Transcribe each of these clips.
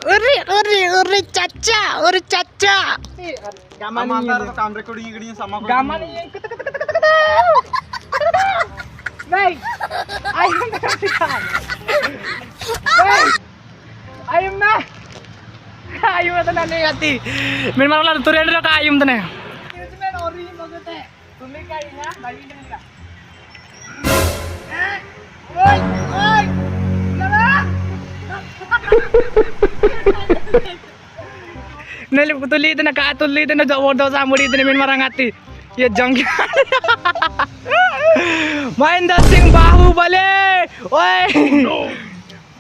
अरे चाचा काम recording sama kok. gaman yang Bay, ayam tertikan. Bay, ayam na. Ayam itu nane hati. Main malam lalu turun dulu ke ayam tu nih. Ini main ori maksudnya. Tuli kayaknya bagi ini enggak. Oi, kenapa? Neli tuli itu nak tuli itu nak jawab dosa samuri itu main marang hati. Ya jangki. Mahendra Singh Bahubali. Oi.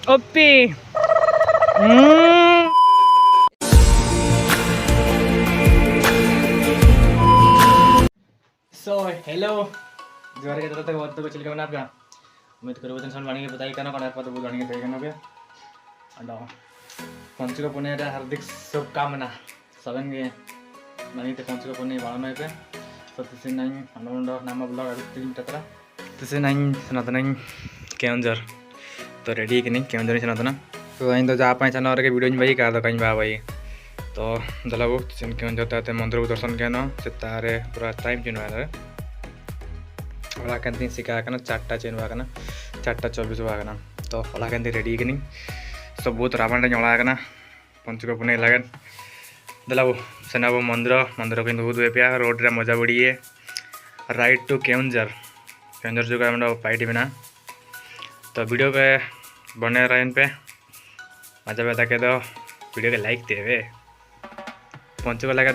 Oppi. So hello. जोरे के तरह बहुत तो चल के बना आपका उम्मीद करो वतन सन वाणी के बताई करना कौन आपका तो बोल वाणी के बताई करना क्या अंडा पंचुका पुणे रे हार्दिक शुभकामना सबन के वाणी ते पंचुका पुणे वाणा पे तो तिसे नहीं अनुमंडो नाम ब्लॉग अभी तीन टकरा तिसे नहीं सुनाता नहीं केंजर तो रेडी है कि नहीं केंजर नहीं सुनाता ना तो इन तो जा पाए चैनल के वीडियो भाई का तो कहीं बा भाई तो दलाबो चिन केंजर ताते मंदिर दर्शन केनो से तारे पूरा टाइम चिन वाला ಒಳಕಂತಿ ಸಿಕ್ಕಾಕನ ಚಾಟ್ಟ ಚೇನ್ವಾಗನ ಚಾಟ್ಟ 24 ವಾಗನ तो ಒಳಕಂತಿ रेडी के नहीं सब बहुत रावण ಒಳಗನ पंचुका पुणे लगन दलाबो सेनाबो मंदिर के बहुत वेपिया रोड रे मजा बढ़िए राइट टू केंजर जो हम पाइटी बिना तो वीडियो के बने रहन पे मजा पे तक दो वीडियो के लाइक देवे पंचुका लगा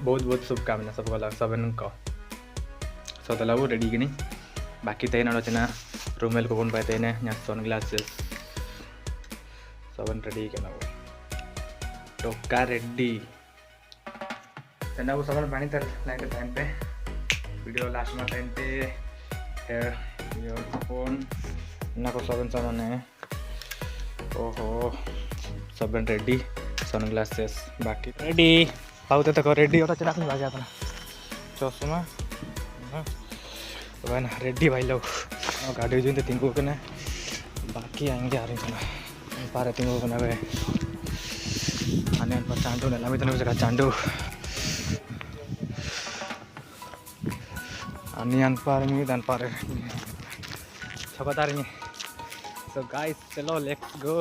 बहुत शुभकामना सबको सब को सो दलाबो रेडी के नहीं बाकी तय नचना रूमेल को पाते सन ग्लासेस सबन रेडी के नाबो टोका रेडी तेनाबो सबन पानी तर लाइट टाइम पे वीडियो लास्ट में टाइम पे हेयर ईयरफोन ना को सबन सामान है ओहो सबन रेडी सन ग्लासेस बाकी रेडी पाउते तक रेडी और चला नहीं बाजा अपना चश्मा तो ना रेडी भाई लोग गाड़ी जो तीन को कने बाकी आएंगे आ रहे हैं पारे तीन को कने वे आने पर चांडू ने लामी तने जगह चांडू आने पार में दान पारे छपता रही सो गाइस चलो लेट्स गो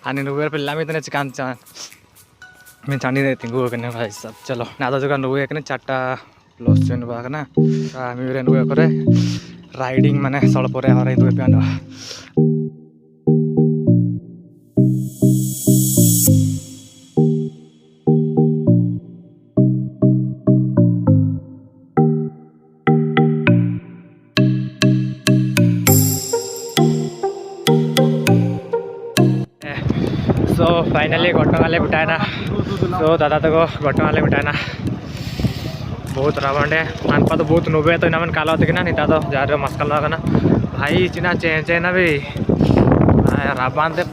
आने नुवेर पे लामी तने चिकान चान मैं चांदी दे तीन को कने भाई सब चलो ना तो जगह नुवे कने चाटा लॉस चेन बागना आमी रे नुवे करे राइडिंग माने सळपरे हराई दुवे प्यानो सो फाइनली घटनाले बिटाना सो दादा तो घटनाले बिटाना बहुत रावण है अनपा तो बहुत नुबे तो इनामन काला होते कि ना नहीं तो जा रहे मस्कल लगा ना भाई चिना चे ना भी राबान दे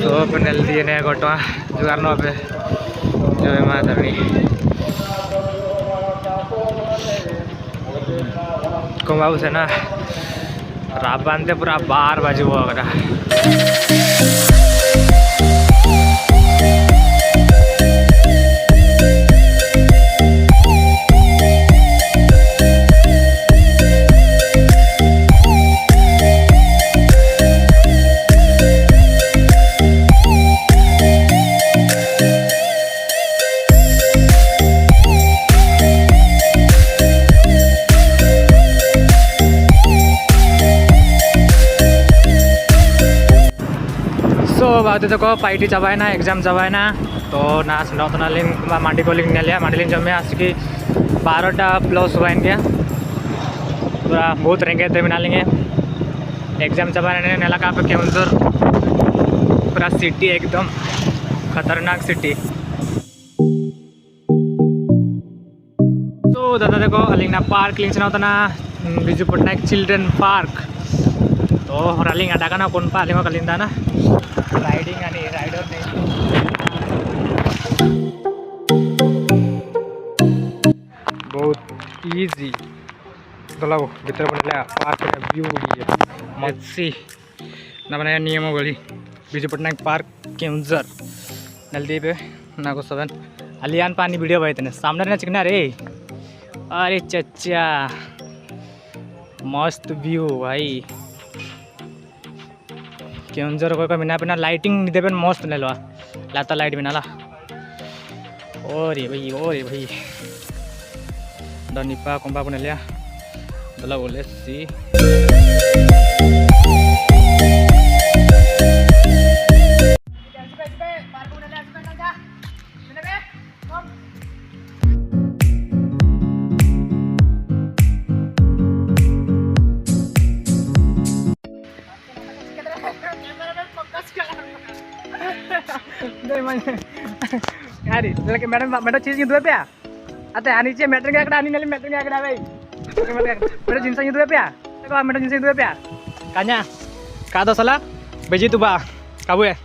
तो पेनल दिए ने गोटवा जुगार नो पे जो मा धरनी कुमाऊ से ना राबान दे पूरा 12 बजे वो अगर बात तो को पाइटी चबाए ना एग्जाम चबाए ना तो ना नौतनालिंग मांडी कोलिंग ने लिया मांडलिंग जमे आज की 12टा प्लस हुआ इनके पूरा बहुत रेंगे थे बना लेंगे एग्जाम चबाए नेला का पे केवंजर पूरा सिटी एकदम खतरनाक सिटी तो दादा देखो अलिंग ना पार्क लिंक ना होता ना बिजू पटनायक चिल्ड्रन पार्क तो रलिंग अडाका ना कौन पालिंग कलिंदा ना राइडिंग आणि राइडर नहीं बहुत easy Tolong kita boleh park view dia masih namanya नियम गली बिजू पटनायक पार्क केउंझर नलदी पे नागो सबन अलियान पानी वीडियो भाई तने सामने ना चिकना रे अरे चच्चा मस्त व्यू भाई केउंझर को बिना बिना लाइटिंग देबे मस्त नेलो लाता लाइट बिना ला ओरे भाई दनिपा कंबा बनेलिया दला बोले सी यार मैडम मैडम चीज यूं पे आता आनी चाहिए मैटर के आकड़ा आनी नली मैटर के आकड़ा भाई मैडम जिनसा यूं पे देखो मैडम जिनसा यूं पे कान्या का दो साला बेजी तू बा काबू है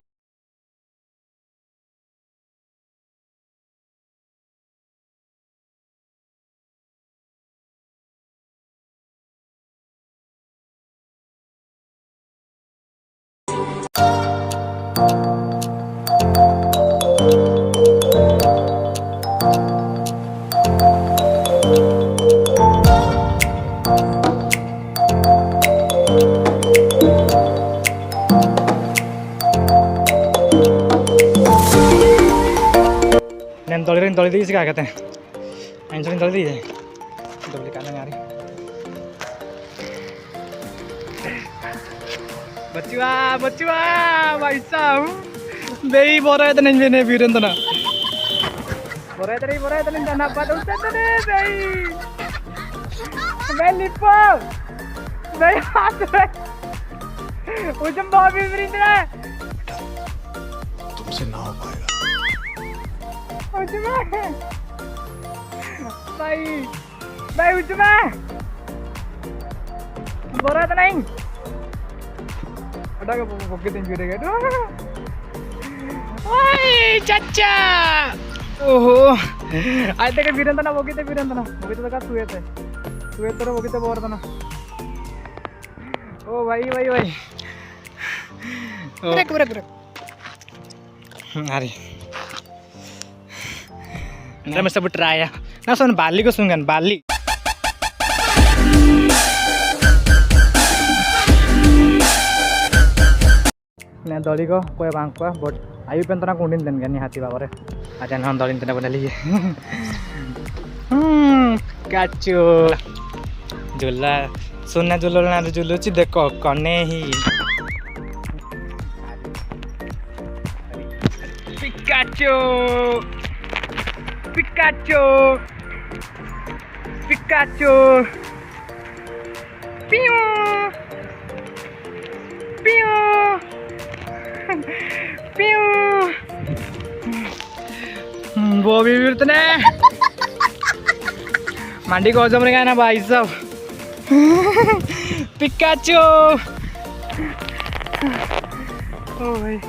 तोड़ी दी क्या कहते हैं इंसुलिन तोड़ी दी है डबली काला यार बच्चुआ भाई साहब बेई बोरा है तो नहीं मैंने वीरेंद्र ना बोरा है तो नहीं जाना पाता उससे तो नहीं बेई मैं लिपो बेई हाथ में उजम बॉबी वीरेंद्र तुमसे ना हो पाएगा भाई उजमा बोरा तो नहीं अड़ा को बोके दिन गिरेगा तो ओए चाचा ओहो आज तक वीरेंद्र ना बोके तो का सुए तो बोके तो बोर था ना ओ भाई ब्रेक अरे अंदर में सब ट्राई है ना सुन बाली को सुनगन बाली ने दली को कोई बांग को बट आयु पेन तना कुंडिन देन गनी हाथी बाबरे आजा न दलिन तना बना लिए काचो झूला सुनना झूलना झूलुची देखो कने ही पिकाचो पियो बॉबी वीरतने मंडी को जम रहा ना भाई साहब पिकाचो ओ भाई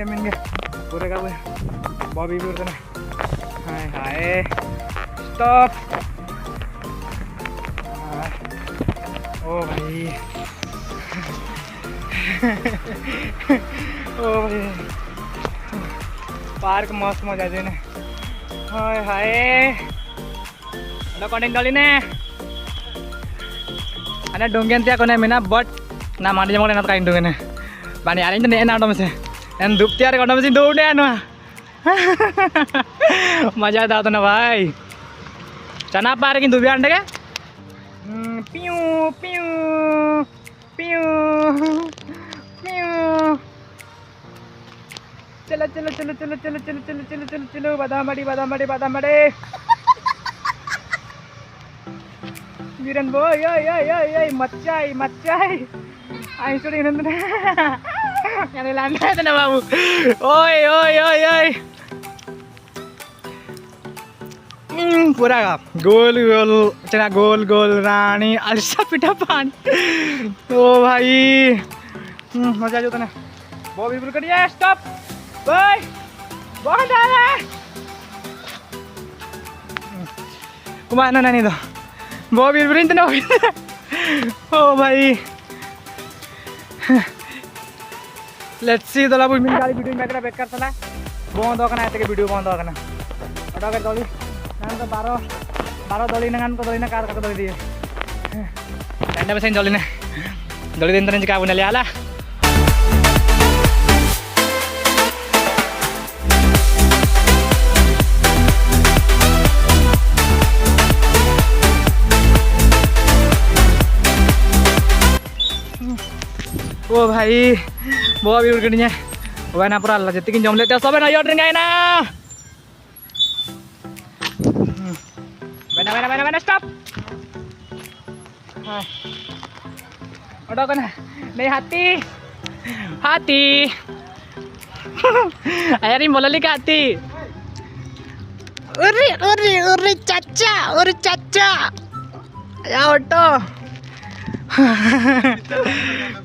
मिल गया पूरे का बॉबी वीरतने हाय स्टॉप ओ भाई पार्क मस्त मजा देने हाय कंटेंट डाली ने अने डोंगेन त्या कोने मिना बट ना मांडी जमोले ना काइन डोंगेने बानी आरे ने ना डो से एन दुप त्यार कोने में दौड़े ना मजा आता तो ना भाई चना पार की दुबिया अंडे के पियो पियो पियो पियो चलो बादाम बड़ी वीरन बो ये मच्चाई आई सुड़ी नंदन यानी लाना है ना बाबू ओए पूरा गोल चना गोल रानी अलसा पिठा पानी ओ भाई मजा जो ना वो भी कर दिया स्टॉप बाय बहुत आ रहा है कुमार ना नहीं तो mobil berhenti na mobil. Oh भाई let's see दला बुई मिन गाड़ी वीडियो में करा बेकार चला बंद होकना ऐसे के वीडियो बंद होकना अटा के दली नान तो 12 दली नंगान को दली ना कार का दली दिए tanda mesin doli na doli din tanan jika bunali ala oh भाई bawa biru gedinya wana pura lah jetikin jom let soben ayo dringai na bana stop udah kan nih hati ayarin bola li hati uri caca ya auto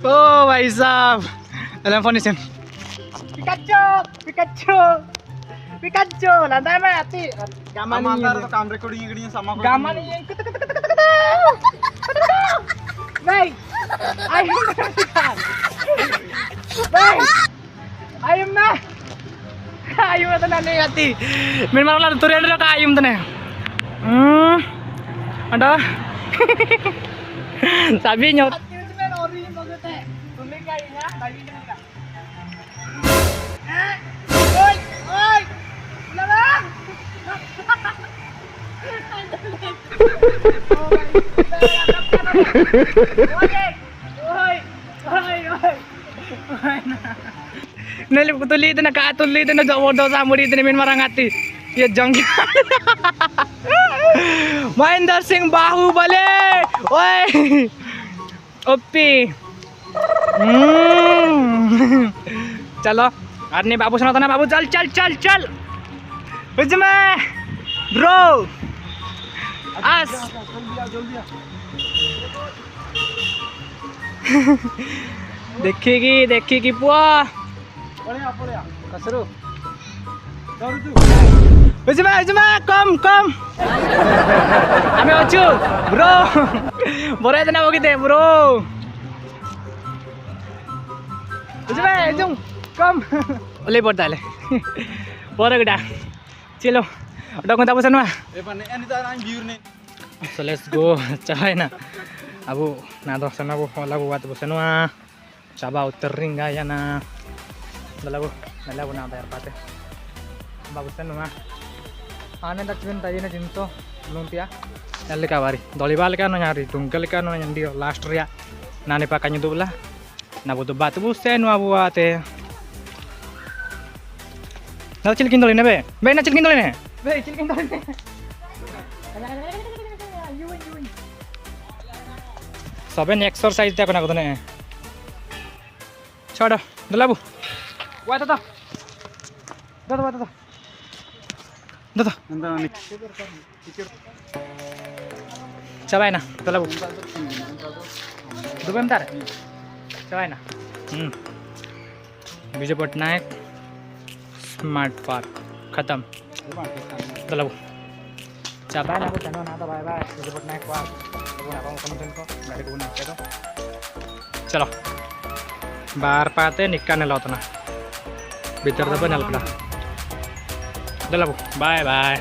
oh भाई साहब telepon isin Pikachu lantai mati gaman tuh kam recording gini sama kok gaman yang baik ayam baik ayam nah ayam tenan nih hati min malah turian ka ayam tenan ada sabi nyot Nalip ko tuloy ito na kaatuloy ito na jawa daw sa amuri ito namin marangati ya jangki Mahendra Singh Bahubali oi Oppi चलो अरे बाबू सुना था ना बाबू चल चल चल चल में ब्रो आस देखेगी पुआ कसरो कम हमें अच्छू ब्रो बोरे इतना होगी थे bro come oleh portal bora geda chilo udah kau tahu sana so let's go cawai na abu na do sana bu lagu wat bu sana coba utering gaya na lagu na bayar pate babu sana ane tak cuma tadi na jinto lumpia nali kawari doli bal kan nyari tunggal kan nyandi last ria nane pakanya tu lah na butuh batu busen wa buate na cilkin dole ne be na cilkin dole ne soben exercise ta kona kodone chodo dalabu wa ta coba na dalabu dua bentar coba na Vijay Patnaik smart park खत्म चलो coba na aku channel na to bye bye Vijay Patnaik park aku konten ko dari guna itu चलो बार पाते निकाल लो तना भीतर तो बनल पड़ा चलो बाय बाय